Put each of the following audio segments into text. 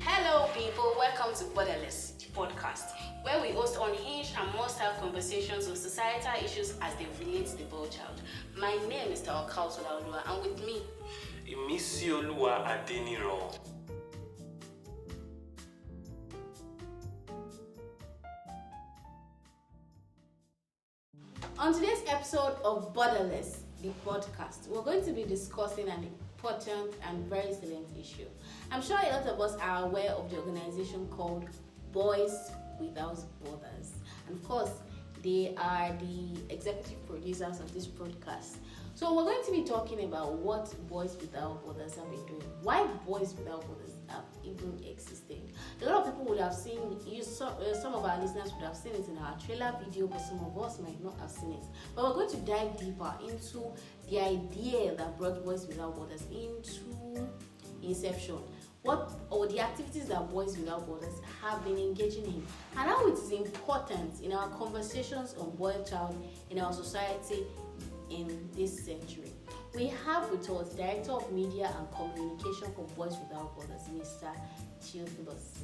Hello, people. Welcome to Borderless, the podcast, where we host unhinged and must-have conversations on societal issues as they relate to the boy child. My name is Tawakalt, and with me, ImisiOluwa and Tawakalt. On today's episode of Borderless, the podcast, we're going to be discussing an important and very salient issue. I'm sure a lot of us are aware of the organization called Boys Without Borders. And of course, they are the executive producers of this podcast. So we're going to be talking about what Boys Without Borders have been doing, why Boys Without Borders have even existed. A lot of people would have seen, some of our listeners would have seen it in our trailer video, but some of us might not have seen it. But we're going to dive deeper into the idea that brought Boys Without Borders into inception. What or the activities that Boys Without Borders have been engaging in, and how it is important in our conversations on boy child in our society in this century. We have with us Director of Media and Communication for Boys Without Borders, Mr. Theophilus,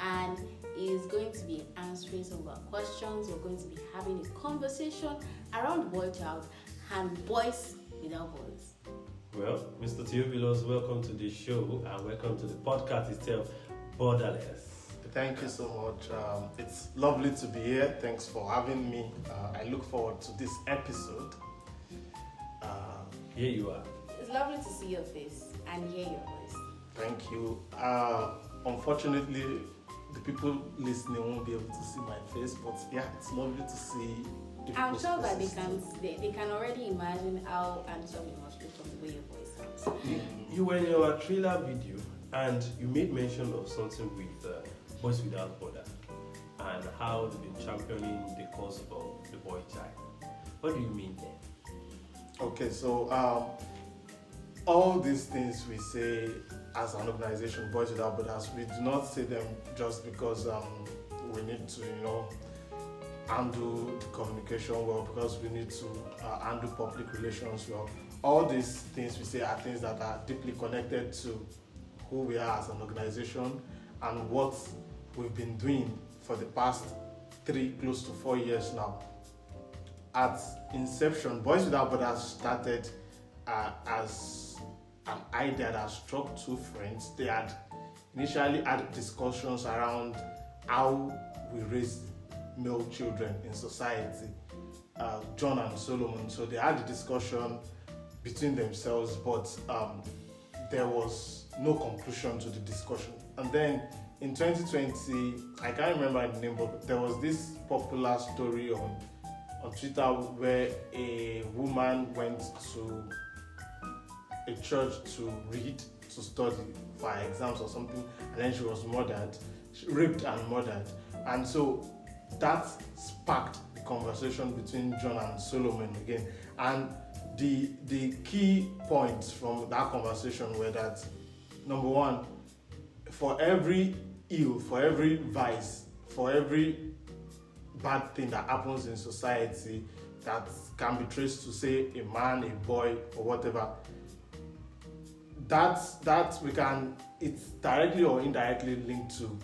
and he is going to be answering some of our questions. We're going to be having a conversation around boy child and Boys Without Borders. Well, Mr. Theophilus, welcome to the show and welcome to the podcast itself, Borderless. Thank you so much. It's lovely to be here. Thanks for having me. I look forward to this episode. Here you are. It's lovely to see your face and hear your voice. Thank you. Unfortunately, the people listening won't be able to see my face, but yeah, it's lovely to see. I'm sure that they can already imagine how handsome you must look from the way your voice sounds. You were in your trailer video and you made mention of something with Boys Without Borders and how they've been championing the cause of the boy child. What do you mean there? Okay, so all these things we say as an organization, Boys Without Borders, we do not say them just because we need to, handle the communication well, because we need to handle public relations well. All these things we say are things that are deeply connected to who we are as an organization and what we've been doing for the past 3 close to 4 years now. At inception, Boys Without Borders started as an idea that struck two friends. They had initially had discussions around how we raise male children in society, John and Solomon. So they had a discussion between themselves, but there was no conclusion to the discussion. And then in 2020, I can't remember the name, but there was this popular story on Twitter where a woman went to a church to read, to study for her exams or something, and then she was raped and murdered. And so that sparked the conversation between John and Solomon again. And the key points from that conversation were that, number one, for every ill, for every vice, for every bad thing that happens in society that can be traced to, say, a man, a boy, or whatever, it's directly or indirectly linked to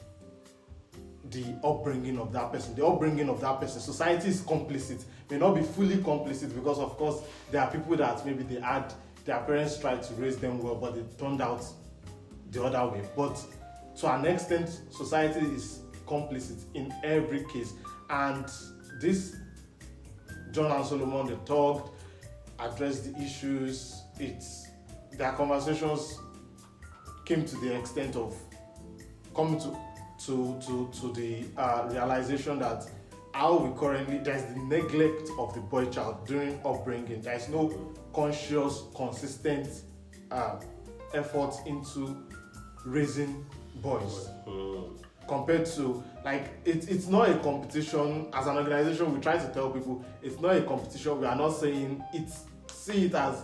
the upbringing of that person. The upbringing of that person. Society is complicit, may not be fully complicit, because of course there are people that maybe their parents tried to raise them well, but it turned out the other way. But to an extent, society is complicit in every case. And this John and Solomon, they talked, addressed the issues. Their conversations came to the extent of coming to the realization that there's the neglect of the boy child during upbringing. There is no conscious, consistent effort into raising boys. Compared to, it's not a competition. As an organization, we try to tell people it's not a competition. We are not saying see it as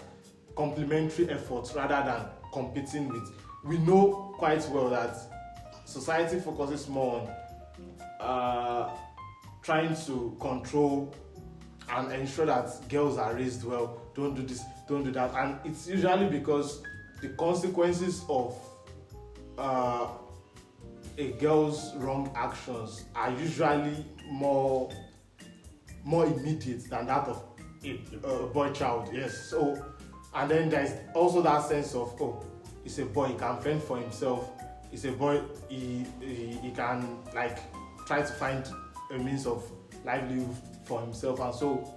complementary efforts rather than competing with. We know quite well that society focuses more on trying to control and ensure that girls are raised well. Don't do this, don't do that. And it's usually because the consequences of a girl's wrong actions are usually more immediate than that of a boy child. Yes. So, and then there's also that sense of, oh, he's a boy, he can fend for himself. He's a boy, he can like try to find a means of livelihood for himself, and so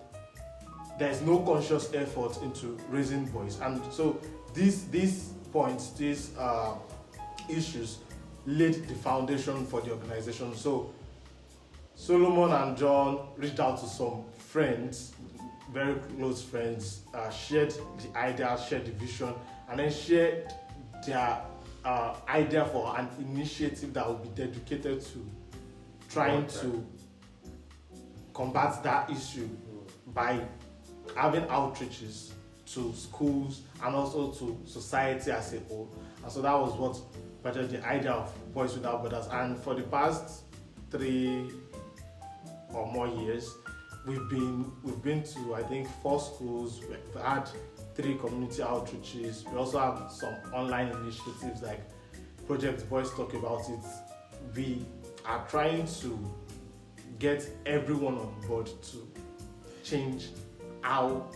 there's no conscious effort into raising boys. And so these points, these issues laid the foundation for the organization. So Solomon and John reached out to some friends, very close friends, shared the idea, shared the vision, and then shared their idea for an initiative that would be dedicated to trying to combat that issue by having outreaches to schools and also to society as a whole. And so that was what started the idea of Boys Without Borders. And for the past 3 or more years, we've been to, I think, 4 schools. We've had 3 community outreaches. We also have some online initiatives like Project Boys Talk About It. We are trying to get everyone on board to change how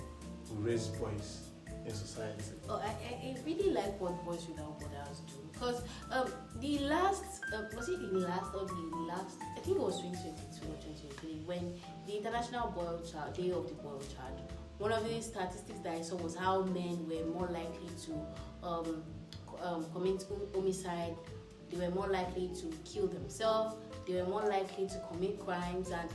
we raise boys in society. Oh, I really like what Boys Without Borders do, because the last, was it the last or the last, I think it was 2022 or 2023, when the International Day of the Boy Child, one of the statistics that I saw was how men were more likely to commit homicide, they were more likely to kill themselves, they were more likely to commit crimes, and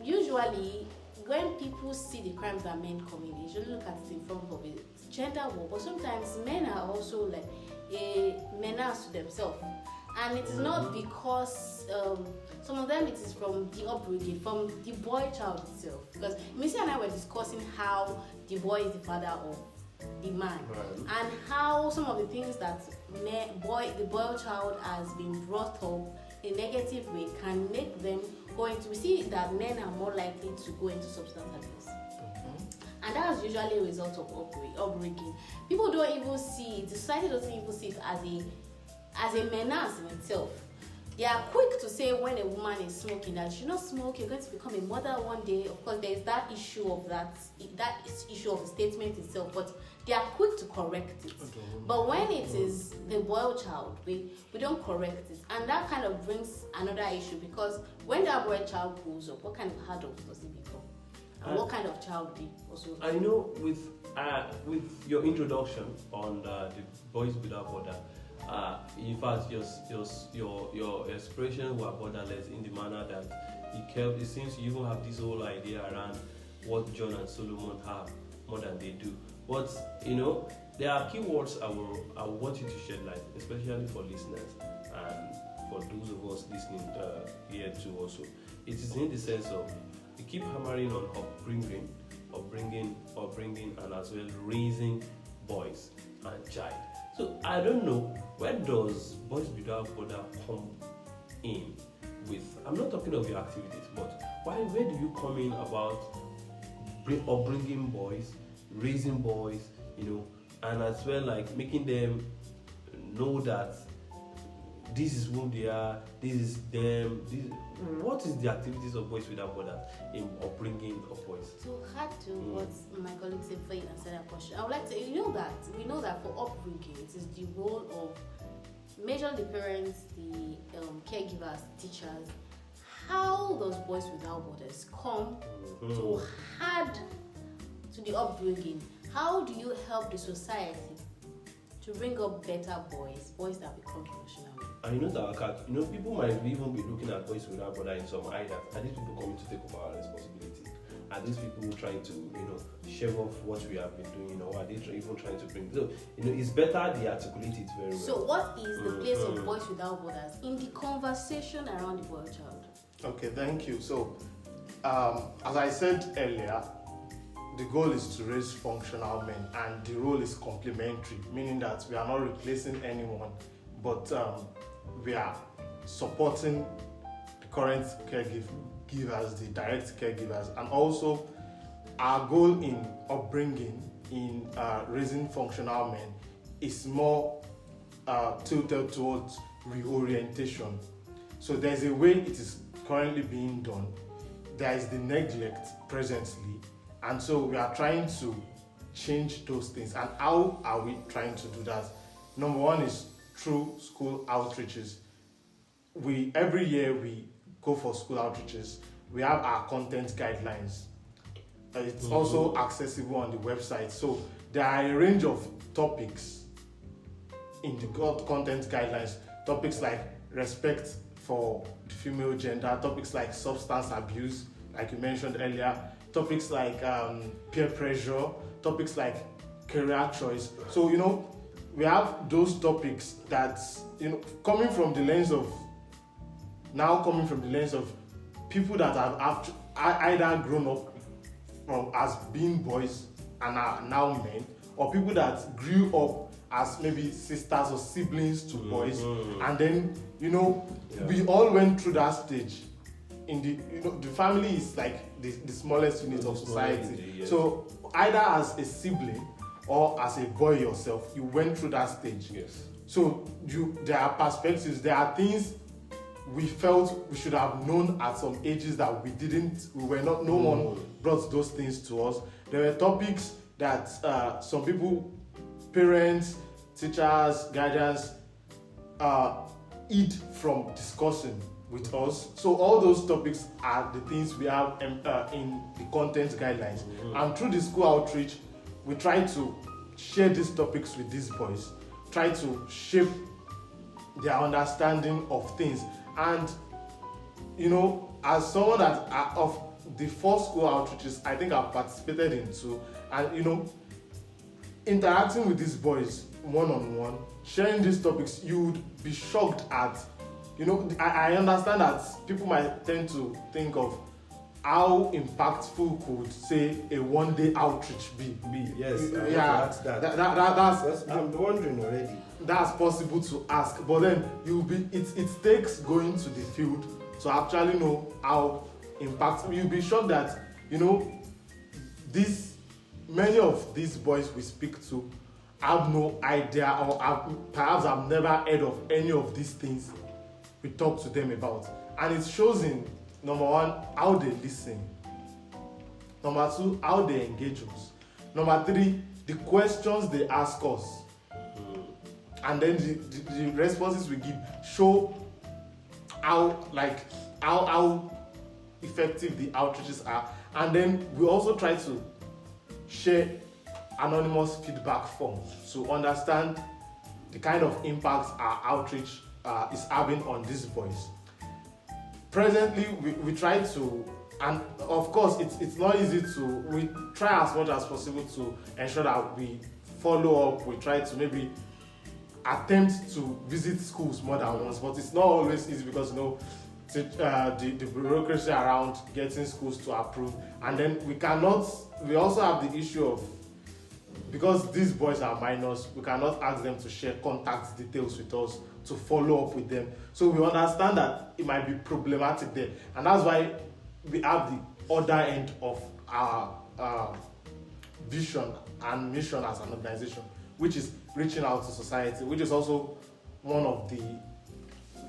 usually when people see the crimes that men commit, they usually look at it in front of a gender war, but sometimes men are also like a menace to themselves. And it is not because some of them it is from the upbringing, from the boy child itself. Because Missy and I were discussing how the boy is the father of the man, right, and how some of the things that the boy child has been brought up in a negative way can make them go into. We see that men are more likely to go into substance abuse. And that's usually a result of upbringing. People don't even see it, the society doesn't even see it as a menace in itself. They are quick to say when a woman is smoking that you should not smoke, you're going to become a mother one day. Of course, there's that issue of that issue of the statement itself, but they are quick to correct it. But when it is the boy child, we don't correct it. And that kind of brings another issue, because when that boy child grows up, what kind of adult does he become? And what kind of child do you also? I know with your introduction on the Boys Without Border, in fact, your expression were borderless in the manner that it seems you even have this whole idea around what John and Solomon have more than they do. But there are keywords I want you to shed light, especially for listeners and for those of us listening here too. Also, it is in the sense of you keep hammering on upbringing, and as well raising boys and child. So I don't know, where does Boys Without Border come in with? I'm not talking of your activities, but where do you come in about upbringing boys, raising boys, and as well like making them know that this is who they are, this is them. What is the activities of Boys Without Borders in upbringing of boys? To add to what my colleague said before you answer that question, I would like to we know that for upbringing it is the role of majorly the parents, the caregivers, teachers. How does Boys Without Borders come to add to the upbringing? How do you help the society to bring up better boys that become professional? And that people might even be looking at Boys Without Borders in some eye that are these people coming to take over our responsibility? Are these people trying to shave off what we have been doing, or are they even trying to bring? So it's better they articulate it very well. So what is the place of Boys Without Borders in the conversation around the boy child? Okay, thank you. So as I said earlier, the goal is to raise functional men, and the role is complementary, meaning that we are not replacing anyone, but we are supporting the current givers, the direct caregivers, and also our goal in upbringing, in raising functional men, is more tilted towards reorientation. So there's a way it is currently being done. There is the neglect presently, and so we are trying to change those things. And how are we trying to do that? Number one is through school outreaches. Every year we go for school outreaches. We have our content guidelines. It's also accessible on the website. So there are a range of topics in the content guidelines. Topics like respect for the female gender, topics like substance abuse, like you mentioned earlier, topics like peer pressure, topics like career choice. So, we have those topics that, coming from the lens of people that have either grown up as being boys and are now men, or people that grew up as maybe sisters or siblings to boys, and then we all went through that stage. In the family is like the smallest unit of society. Yes. So either as a sibling or as a boy yourself, you went through that stage. Yes. So there are perspectives, there are things we felt we should have known at some ages that we didn't. No one brought those things to us. There were topics that some people, parents, teachers, guardians, hid from discussing with us. So all those topics are the things we have in the content guidelines. And through the school outreach, we try to share these topics with these boys, try to shape their understanding of things. And as someone that of the 4 school outreaches I think I've participated in two, and interacting with these boys one-on-one, sharing these topics, you would be shocked at, I understand that people might tend to think of how impactful could, say, a one-day outreach be. Yes, that's I'm wondering already. That's possible to ask, but then it takes going to the field to actually know how impactful. You'll be shocked that many of these boys we speak to have no idea, or perhaps have never heard of any of these things we talk to them about. And it shows in, number one, how they listen. Number two, how they engage us. Number three, the questions they ask us. And then the responses we give show how effective the outreaches are. And then we also try to share anonymous feedback forms to understand the kind of impact our outreach is having on these boys. Presently, we try to, and of course it's not easy we try as much as possible to ensure that we follow up. We try to maybe attempt to visit schools more than once, but it's not always easy because the bureaucracy around getting schools to approve. And then we also have the issue of, because these boys are minors, we cannot ask them to share contact details with us to follow up with them. So we understand that it might be problematic there, and that's why we have the other end of our vision and mission as an organization, which is reaching out to society, which is also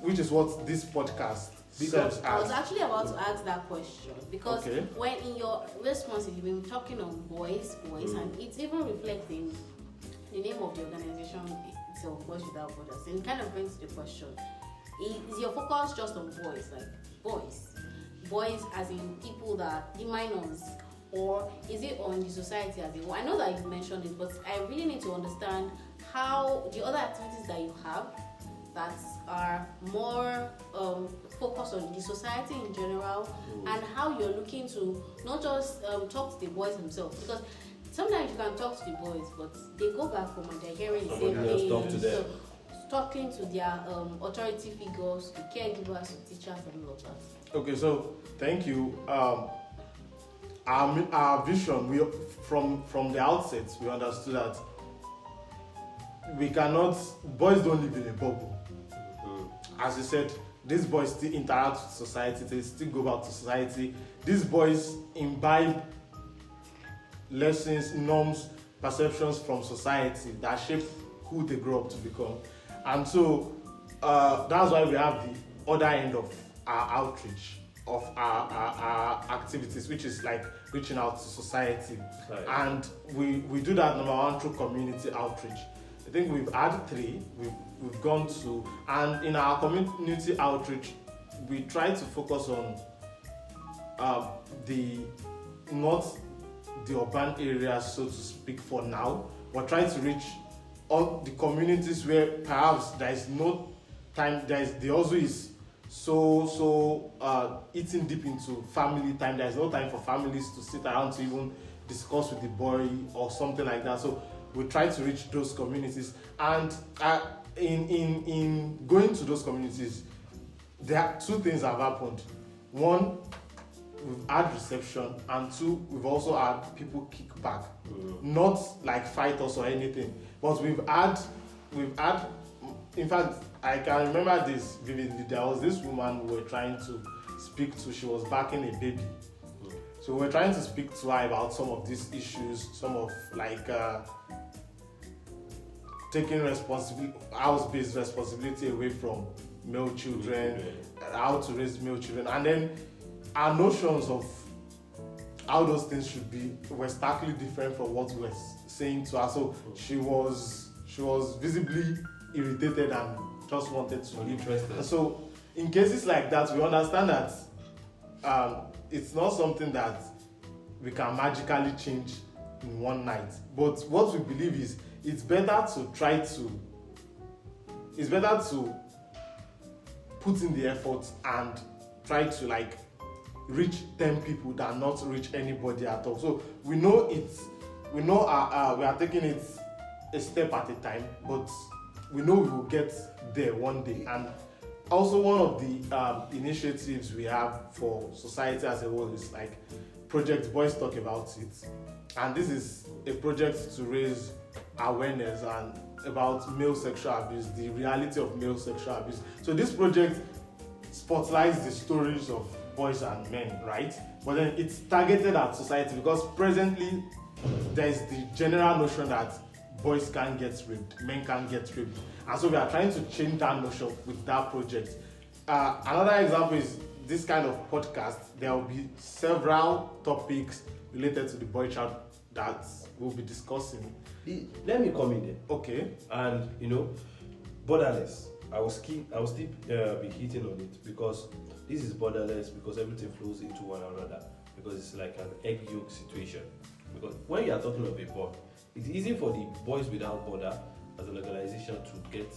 which is what this podcast serves as. I was actually about to ask that question, because when in your responses you've been talking on boys, and it's even reflecting the name of the organization itself, Boys Without Borders. And it kind of brings the question: is your focus just on boys, like boys as in people that the minors, or is it on the society as a whole? I know that you mentioned it, but I really need to understand how the other activities that you have that are more focused on the society in general, and how you're looking to not just talk to the boys themselves, because sometimes you can talk to the boys, but they go back home and they're hearing the same thing. Talk to them. So, talking to their authority figures, the caregivers, the teachers, and all of that. Okay, so thank you. Our vision, from the outset, we understood that boys don't live in a bubble. As you said, these boys still interact with society, they still go back to society. These boys imbibe lessons, norms, perceptions from society that shape who they grow up to become. And so that's why we have the other end of our outreach, of our activities, which is like reaching out to society. Right. And we do that, number one, through community outreach. I think we've had 3, we've gone to, and in our community outreach, we try to focus on not the urban areas, so to speak, for now. We're trying to reach all the communities where perhaps there is no time, the also is so eating deep into family time. There's no time for families to sit around to even discuss with the boy or something like that. So we try to reach those communities, and in going to those communities, there are 2 things that have happened. One, we've had reception, and 2, we've also had people kick back. Not like fight us or anything, but we've had, in fact, I can remember this vividly. There was this woman we were trying to speak to. She was backing a baby. So we were trying to speak to her about some of these issues, some of like taking house-based responsibility away from male children, how to raise male children, and then our notions of how those things should be were starkly different from what we were saying to her. So she was visibly irritated and just wanted to leave. And so in cases like that, we understand that it's not something that we can magically change in one night. But what we believe is it's better to put in the effort and try to like reach 10 people than not reach anybody at all. So we are taking it a step at a time, but we know we will get there one day. And also one of the initiatives we have for society as a whole is like Project Boys Talk About It. And this is a project to raise awareness and about male sexual abuse, the reality of male sexual abuse. So this project spotlights the stories of boys and men, right? But then it's targeted at society because presently there's the general notion that boys can't get raped, men can't get raped. And so we are trying to change that notion with that project. Another example is this kind of podcast. There will be several topics related to the boy child that we'll be discussing. Let me come in there. Okay. And borderless. I will still be hitting on it because this is borderless because everything flows into one another, because it's like an egg yolk situation. Because when you are talking of a boy, it's easy for the Boys Without Border as an organization to get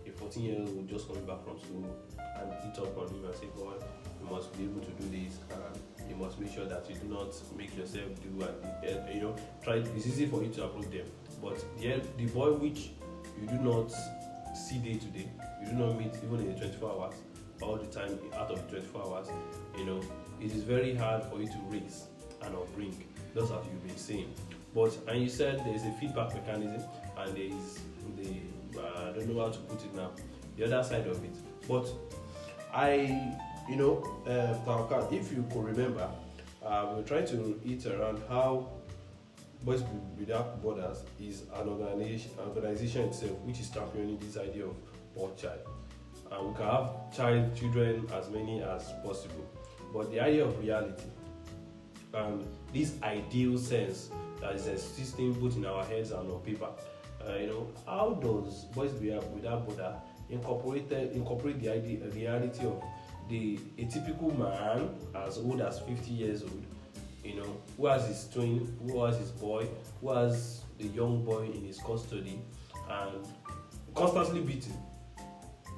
a 14-year-old just coming back from school and hit up on him and say, boy, you must be able to do this, and you must make sure that you do not make yourself do and try. It's easy for you to approach them, but the boy which you do not see day to day, you do not meet even in the 24 hours, all the time out of the 24 hours, it is very hard for you to raise and upbring. That's what you've been saying. And you said there is a feedback mechanism and there is I don't know how to put it now, the other side of it. But Tawakalt, if you could remember, we're trying to eat around how Boys Without Borders is an organization itself which is championing this idea of boy child. And we can have children as many as possible. But the idea of reality, this ideal sense that is existing both in our heads and on paper, how does Boys Without Border incorporate the reality of a typical man as old as 50 years old, who has his twin, who has his boy, who has the young boy in his custody, and constantly beat him,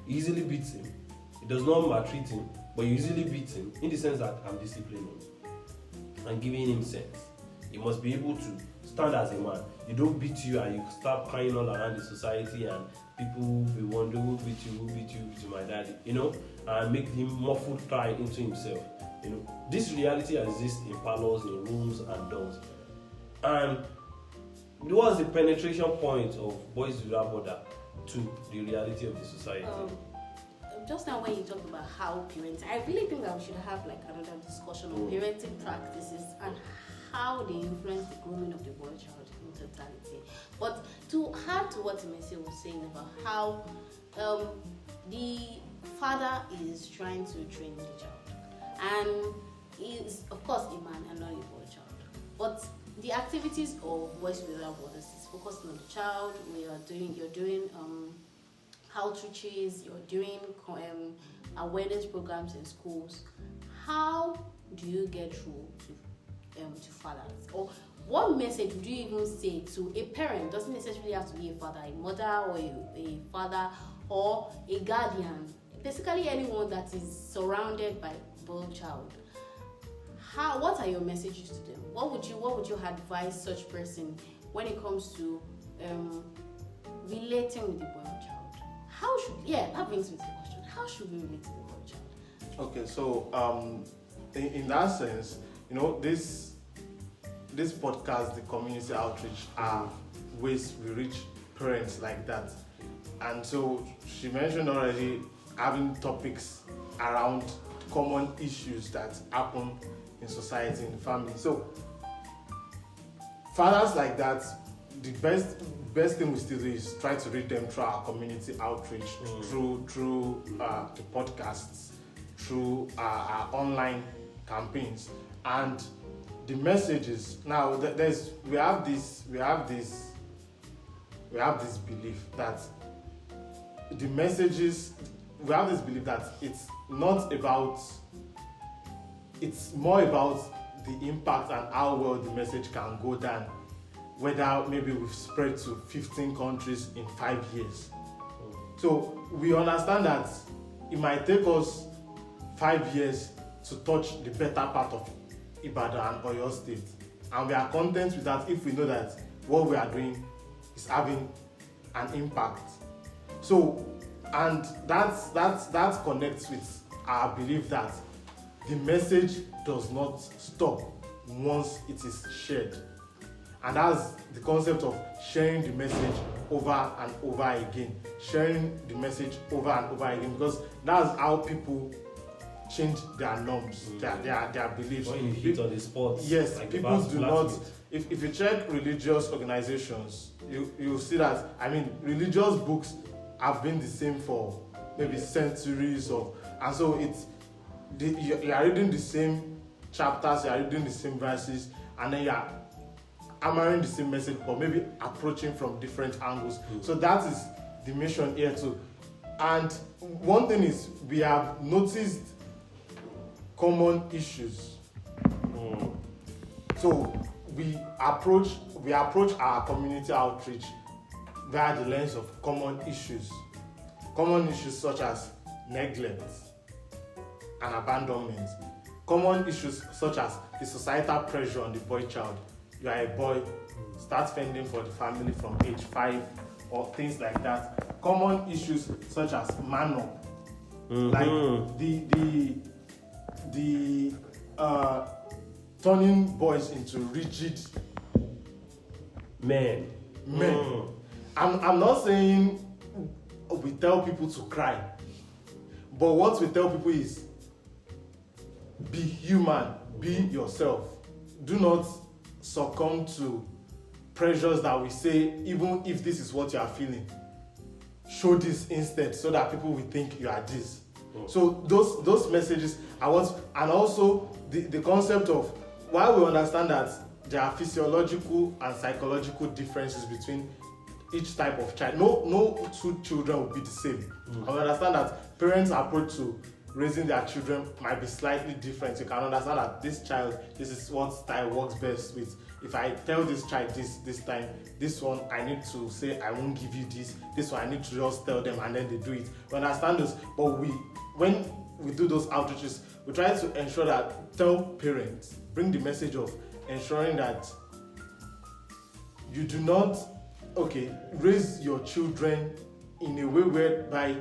easily beats him. It does not maltreat him, but you easily beat him in the sense that I'm disciplining him and giving him sense. You must be able to stand as a man. You don't beat you and you start crying all around the society and people will wonder who beat you, my daddy, and make him muffled cry into himself. This reality exists in parlors, in rooms and dorms. And what's the penetration point of Boys Without Border to the reality of the society? just now when you talked about how parenting, I really think that we should have like another discussion on parenting practices and how they influence the grooming of the boy child in totality. But to add to what Messi was saying about how the father is trying to train the child, and he is of course a man and not a boy child, but the activities of Boys Without Borders is focusing on the child. You're doing outreaches, you're doing awareness programs in schools. How do you get through to fathers? Or what message would you even say to a parent? Doesn't necessarily have to be a father, a mother, or a father, or a guardian. Basically, anyone that is surrounded by a boy child. What are your messages to them? What would you advise such person when it comes to relating with the boy child? That brings me to the question. How should we relate to the boy child? Okay, so in that sense, this podcast, the community outreach, are ways we reach parents like that. And so she mentioned already having topics around common issues that happen in society, in the family. So fathers like that, the best thing we still do is try to reach them through our community outreach, through the podcasts, through our online campaigns, and the messages. Now we have this belief that the messages, we have this belief that it's more about the impact and how well the message can go than whether maybe we've spread to 15 countries in 5 years. So we understand that it might take us 5 years to touch the better part of Ibadan and Oyo State, and we are content with that if we know that what we are doing is having an impact. So, and that connects with our belief that the message does not stop once it is shared. And that's the concept of sharing the message over and over again. Sharing the message over and over again, because that's how people change their norms, their beliefs. When you hit on the spot. Yes, like people do not. If you check religious organizations, you'll see that, religious books have been the same for maybe centuries and so you are reading the same chapters, you are reading the same verses, and then you are hammering the same message, but maybe approaching from different angles. So that is the mission here too. And one thing is, we have noticed common issues. So we approach our community outreach via the lens of common issues such as neglect and abandonment, common issues such as the societal pressure on the boy child. You are a boy, start fending for the family from age 5 or things like that. Common issues such as man up, like the turning boys into rigid men. I'm not saying we tell people to cry, but what we tell people is be human, be yourself. Do not succumb to pressures that we say, even if this is what you are feeling, show this instead, so that people will think you are this. So those messages are what, and also the concept of, while we understand that there are physiological and psychological differences between each type of child, no two children will be the same. I understand that parents' approach to raising their children might be slightly different. You can understand that this child, this is what style works best with. If I tell this child this time, this one I need to say I won't give you this one I need to just tell them and then they do it. We understand this, but when we do those outreaches, we try to ensure that, tell parents, bring the message of ensuring that you do not raise your children in a way whereby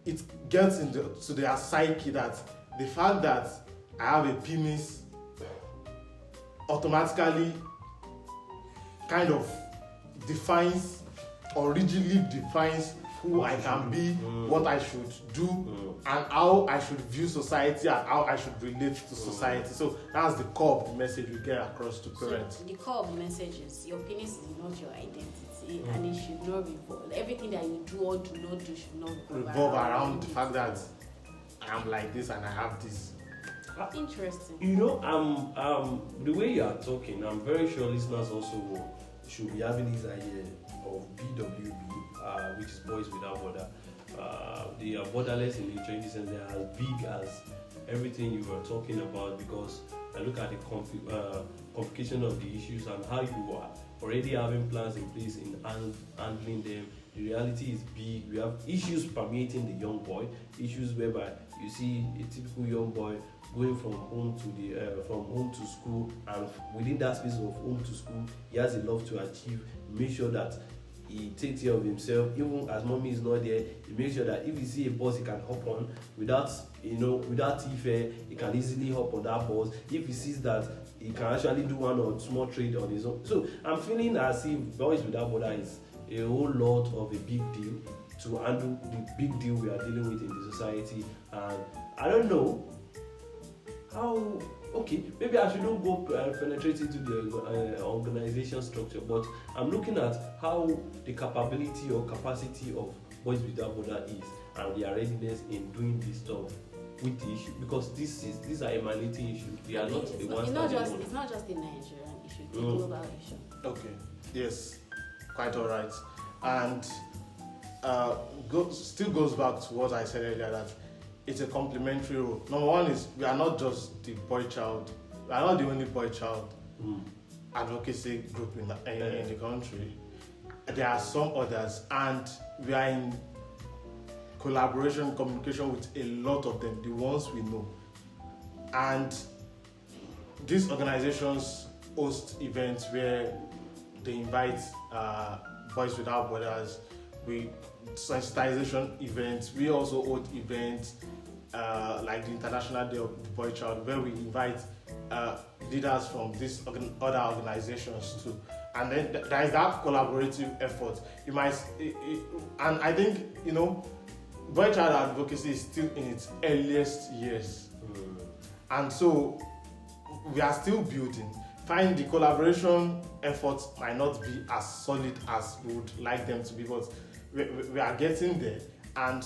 it gets to their psyche that the fact that I have a penis automatically kind of defines or rigidly defines who I can be, what I should do, and how I should view society and how I should relate to society. So that's the core of the message we get across to parents. So the core of the message is your penis is not your identity, and it should not revolve. Everything that you do or do not do should not revolve around the fact that I'm like this and I have this. Interesting. You know, the way you are talking, I'm very sure listeners also should be having this idea of BWB, which is Boys Without Border. They are borderless in nature, in the sense they are as big as everything you were talking about, because I look at the complication of the issues and how you are already having plans in place in handling them. The reality is big. We have issues permeating the young boy, issues whereby you see a typical young boy going from home to school, and within that space of home to school, he has a lot to achieve. Make sure that he takes care of himself, even as mommy is not there. He makes sure that if he see a bus, he can hop on without fare. He can easily hop on that bus. If he sees that he can actually do one or small trade on his own. So I'm feeling as if Boys Without Border is a whole lot of a big deal to handle the big deal we are dealing with in the society. And I don't know how. Okay, maybe I shouldn't go penetrate into the organization structure, but I'm looking at how the capability or capacity of Boys Without Border is, and their readiness in doing this stuff with the issue, because these are emanating issues. They are not the ones that it's not just a Nigerian issue, it's a global issue. Okay, yes, quite all right. And still goes back to what I said earlier, that it's a complementary role. Number one is we are not just the boy child. We are not the only boy child advocacy group in the country. There are some others, and we are in collaboration, communication with a lot of them, the ones we know. And these organizations host events where they invite Boys Without Borders. We sensitization events. We also hold events like the International Day of the Boy Child, where we invite leaders from these other organizations too. And then there is that collaborative effort. You might, and I think, boy child advocacy is still in its earliest years, and so we are still building. Find the collaboration efforts might not be as solid as we would like them to be, but we are getting there. And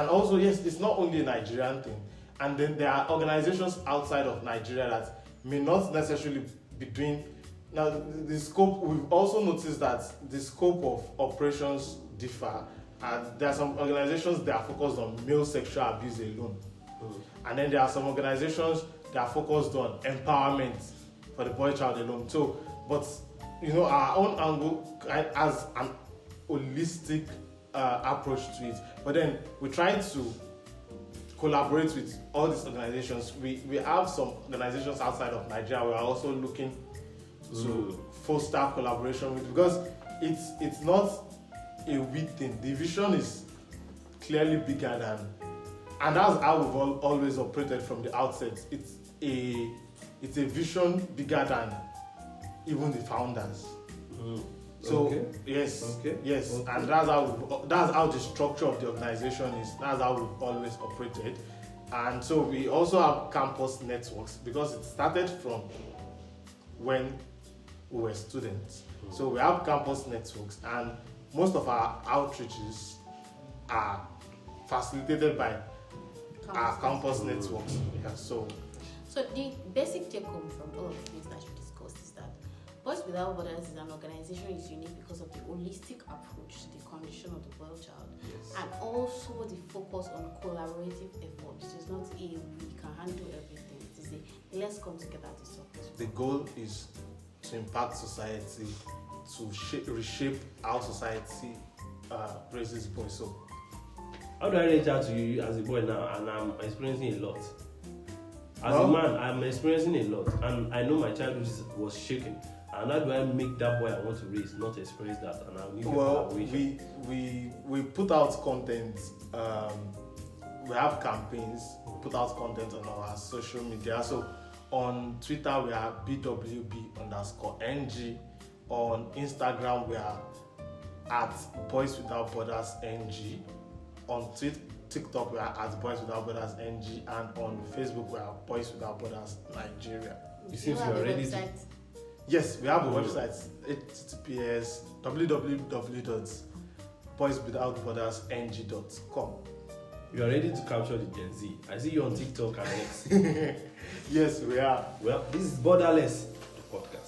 also, yes, it's not only a Nigerian thing. And then there are organizations outside of Nigeria that may not necessarily be doing. Now, the scope, we've also noticed that the scope of operations differ. And there are some organizations that are focused on male sexual abuse alone. And then there are some organizations that are focused on empowerment for the boy child alone. So, but, our own angle as an holistic approach to it. But then we try to collaborate with all these organizations. We have some organizations outside of Nigeria. We are also looking to foster collaboration with, because it's not a weak thing. The vision is clearly bigger than, and that's how we've always operated from the outset. It's a vision bigger than even the founders. So yes, and that's how the structure of the organization is. That's how we've always operated. And so we also have campus networks, because it started from when we were students. So we have campus networks, and most of our outreaches are facilitated by our campus networks. Yeah, so the basic take home from all of the things that you discussed is that Boys Without Borders is an organization is unique because of the holistic approach to the condition of the boy child, and also the focus on collaborative efforts. It is not we can handle everything. It is let's come together to solve this. The goal is to impact society, to reshape how society raises boys. So, how do I reach out to you as a boy now, and I'm experiencing a lot? As a man, I'm experiencing a lot, and I know my childhood was shaken. And how do I make that boy I want to raise not experience that? And I need collaboration. we put out content. We have campaigns. We put out content on our social media. So on Twitter we are BWB_NG. On Instagram we are at Boys Without Borders NG. On TikTok, we are at Boys Without Borders NG, and on Facebook, we are Boys Without Borders Nigeria. You seem You to have be a ready to. website? Yes, we have a website, https www.boyswithoutbordersng.com. You are ready to capture the Gen Z. I see you on TikTok and X. Yes, we are. Well, this is Borderless, the podcast.